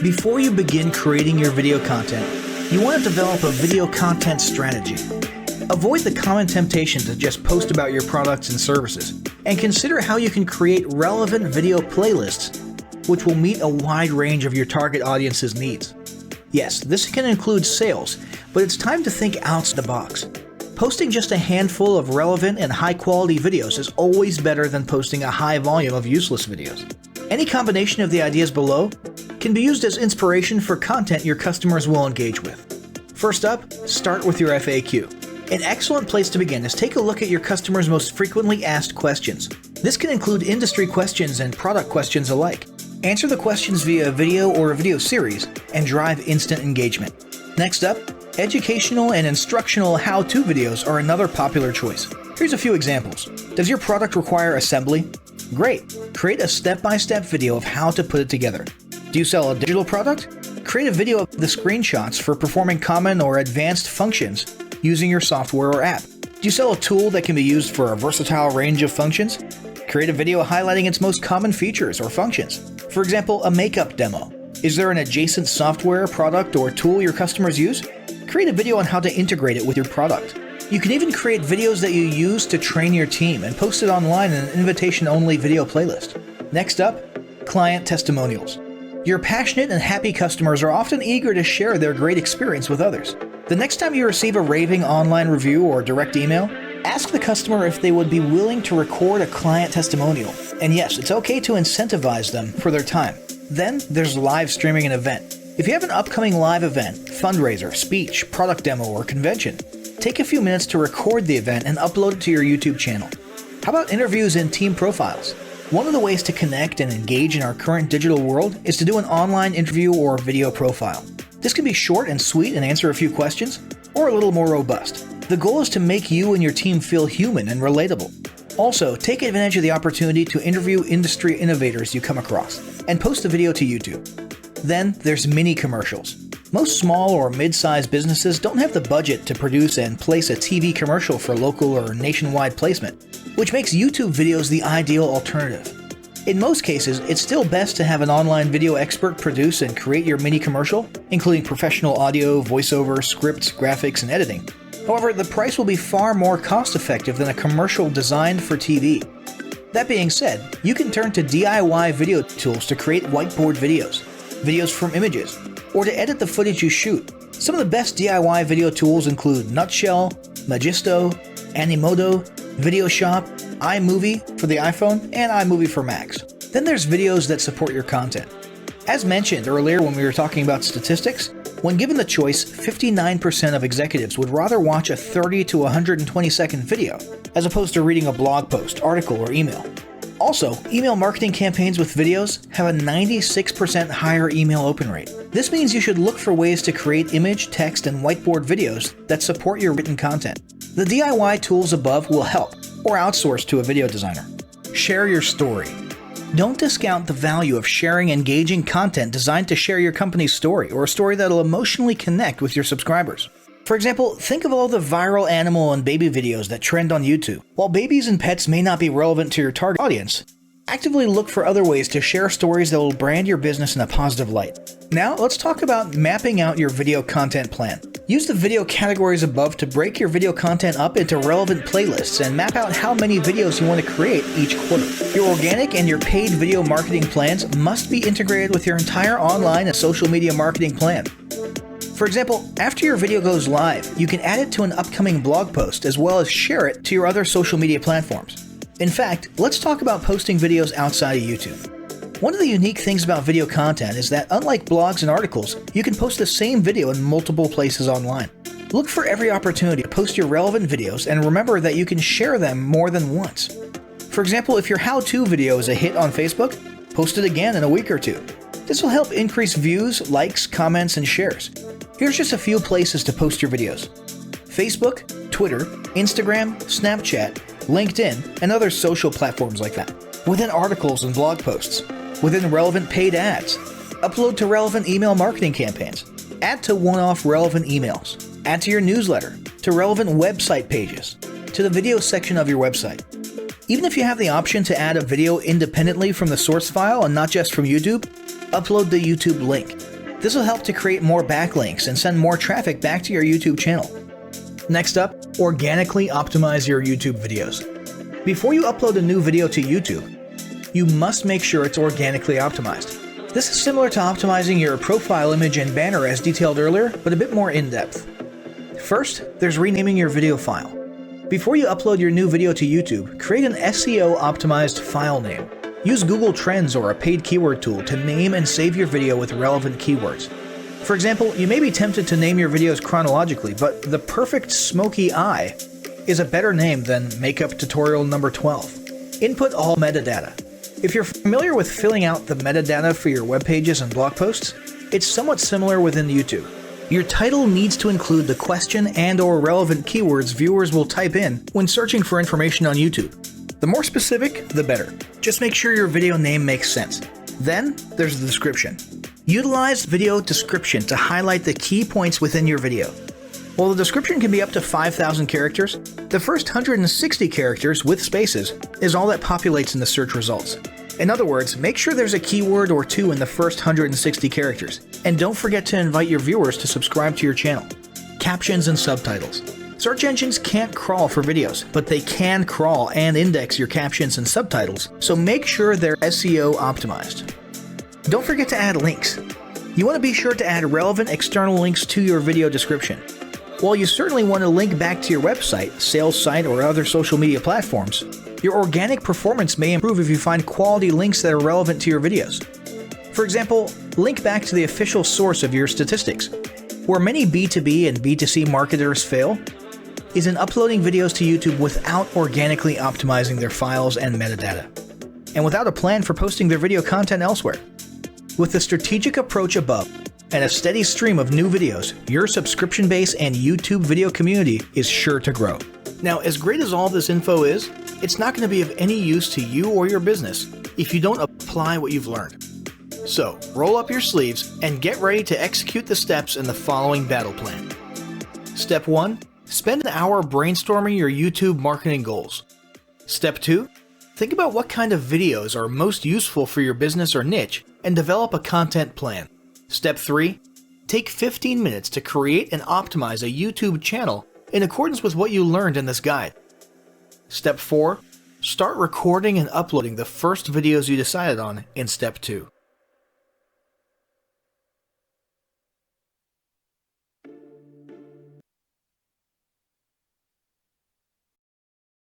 Before you begin creating your video content, you want to develop a video content strategy. Avoid the common temptation to just post about your products and services, and consider how you can create relevant video playlists which will meet a wide range of your target audience's needs. Yes, this can include sales, but it's time to think outside the box. Posting just a handful of relevant and high-quality videos is always better than posting a high volume of useless videos. Any combination of the ideas below can be used as inspiration for content your customers will engage with. First up, start with your FAQ. An excellent place to begin is take a look at your customers' most frequently asked questions. This can include industry questions and product questions alike. Answer the questions via a video or a video series and drive instant engagement. Next up, educational and instructional how-to videos are another popular choice. Here's a few examples. Does your product require assembly? Great! Create a step-by-step video of how to put it together. Do you sell a digital product? Create a video of the screenshots for performing common or advanced functions using your software or app. Do you sell a tool that can be used for a versatile range of functions? Create a video highlighting its most common features or functions. For example, a makeup demo. Is there an adjacent software, product, or tool your customers use? Create a video on how to integrate it with your product. You can even create videos that you use to train your team and post it online in an invitation-only video playlist. Next up, client testimonials. Your passionate and happy customers are often eager to share their great experience with others. The next time you receive a raving online review or direct email, ask the customer if they would be willing to record a client testimonial. And yes, it's okay to incentivize them for their time. Then there's live streaming an event. If you have an upcoming live event, fundraiser, speech, product demo, or convention, take a few minutes to record the event and upload it to your YouTube channel. How about interviews and team profiles? One of the ways to connect and engage in our current digital world is to do an online interview or video profile. This can be short and sweet and answer a few questions, or a little more robust. The goal is to make you and your team feel human and relatable. Also, take advantage of the opportunity to interview industry innovators you come across, and post the video to YouTube. Then there's mini commercials. Most small or mid-sized businesses don't have the budget to produce and place a TV commercial for local or nationwide placement, which makes YouTube videos the ideal alternative. In most cases, it's still best to have an online video expert produce and create your mini commercial, including professional audio, voiceover, scripts, graphics, and editing. However, the price will be far more cost-effective than a commercial designed for TV. That being said, you can turn to DIY video tools to create whiteboard videos, videos from images, or to edit the footage you shoot. Some of the best DIY video tools include Nutshell, Magisto, Animoto, VideoShop, iMovie for the iPhone, and iMovie for Macs. Then there's videos that support your content. As mentioned earlier when we were talking about statistics, when given the choice, 59% of executives would rather watch a 30 to 120 second video as opposed to reading a blog post, article, or email. Also, email marketing campaigns with videos have a 96% higher email open rate. This means you should look for ways to create image, text, and whiteboard videos that support your written content. The DIY tools above will help, or outsource to a video designer. Share your story. Don't discount the value of sharing engaging content designed to share your company's story, or a story that'll emotionally connect with your subscribers. For example, think of all the viral animal and baby videos that trend on YouTube. While babies and pets may not be relevant to your target audience, actively look for other ways to share stories that will brand your business in a positive light. Now, let's talk about mapping out your video content plan. Use the video categories above to break your video content up into relevant playlists and map out how many videos you want to create each quarter. Your organic and your paid video marketing plans must be integrated with your entire online and social media marketing plan. For example, after your video goes live, you can add it to an upcoming blog post as well as share it to your other social media platforms. In fact, let's talk about posting videos outside of YouTube. One of the unique things about video content is that unlike blogs and articles, you can post the same video in multiple places online. Look for every opportunity to post your relevant videos and remember that you can share them more than once. For example, if your how-to video is a hit on Facebook, post it again in a week or two. This will help increase views, likes, comments, and shares. Here's just a few places to post your videos: Facebook, Twitter, Instagram, Snapchat, LinkedIn, and other social platforms like that. Within articles and blog posts. Within relevant paid ads. Upload to relevant email marketing campaigns. Add to one-off relevant emails. Add to your newsletter. To relevant website pages. To the video section of your website. Even if you have the option to add a video independently from the source file and not just from YouTube, upload the YouTube link. This will help to create more backlinks and send more traffic back to your YouTube channel. Next up, organically optimize your YouTube videos. Before you upload a new video to YouTube, you must make sure it's organically optimized. This is similar to optimizing your profile image and banner as detailed earlier, but a bit more in-depth. First, there's renaming your video file. Before you upload your new video to YouTube, create an SEO-optimized file name. Use Google Trends or a paid keyword tool to name and save your video with relevant keywords. For example, you may be tempted to name your videos chronologically, but the perfect smoky eye is a better name than Makeup Tutorial number 12. Input all metadata. If you're familiar with filling out the metadata for your web pages and blog posts, it's somewhat similar within YouTube. Your title needs to include the question and/or relevant keywords viewers will type in when searching for information on YouTube. The more specific, the better. Just make sure your video name makes sense. Then, there's the description. Utilize video description to highlight the key points within your video. While the description can be up to 5,000 characters, the first 160 characters with spaces is all that populates in the search results. In other words, make sure there's a keyword or two in the first 160 characters, and don't forget to invite your viewers to subscribe to your channel. Captions and subtitles. Search engines can't crawl for videos, but they can crawl and index your captions and subtitles, so make sure they're SEO optimized. Don't forget to add links. You want to be sure to add relevant external links to your video description. While you certainly want to link back to your website, sales site, or other social media platforms, your organic performance may improve if you find quality links that are relevant to your videos. For example, link back to the official source of your statistics. Where many B2B and B2C marketers fail is in uploading videos to YouTube without organically optimizing their files and metadata, and without a plan for posting their video content elsewhere. With the strategic approach above and a steady stream of new videos, your subscription base and YouTube video community is sure to grow. Now, as great as all this info is, it's not going to be of any use to you or your business if you don't apply what you've learned. So, roll up your sleeves and get ready to execute the steps in the following battle plan. Step 1. Spend an hour brainstorming your YouTube marketing goals. Step 2. Think about what kind of videos are most useful for your business or niche and develop a content plan. Step 3. Take 15 minutes to create and optimize a YouTube channel in accordance with what you learned in this guide. Step 4. Start recording and uploading the first videos you decided on in Step 2.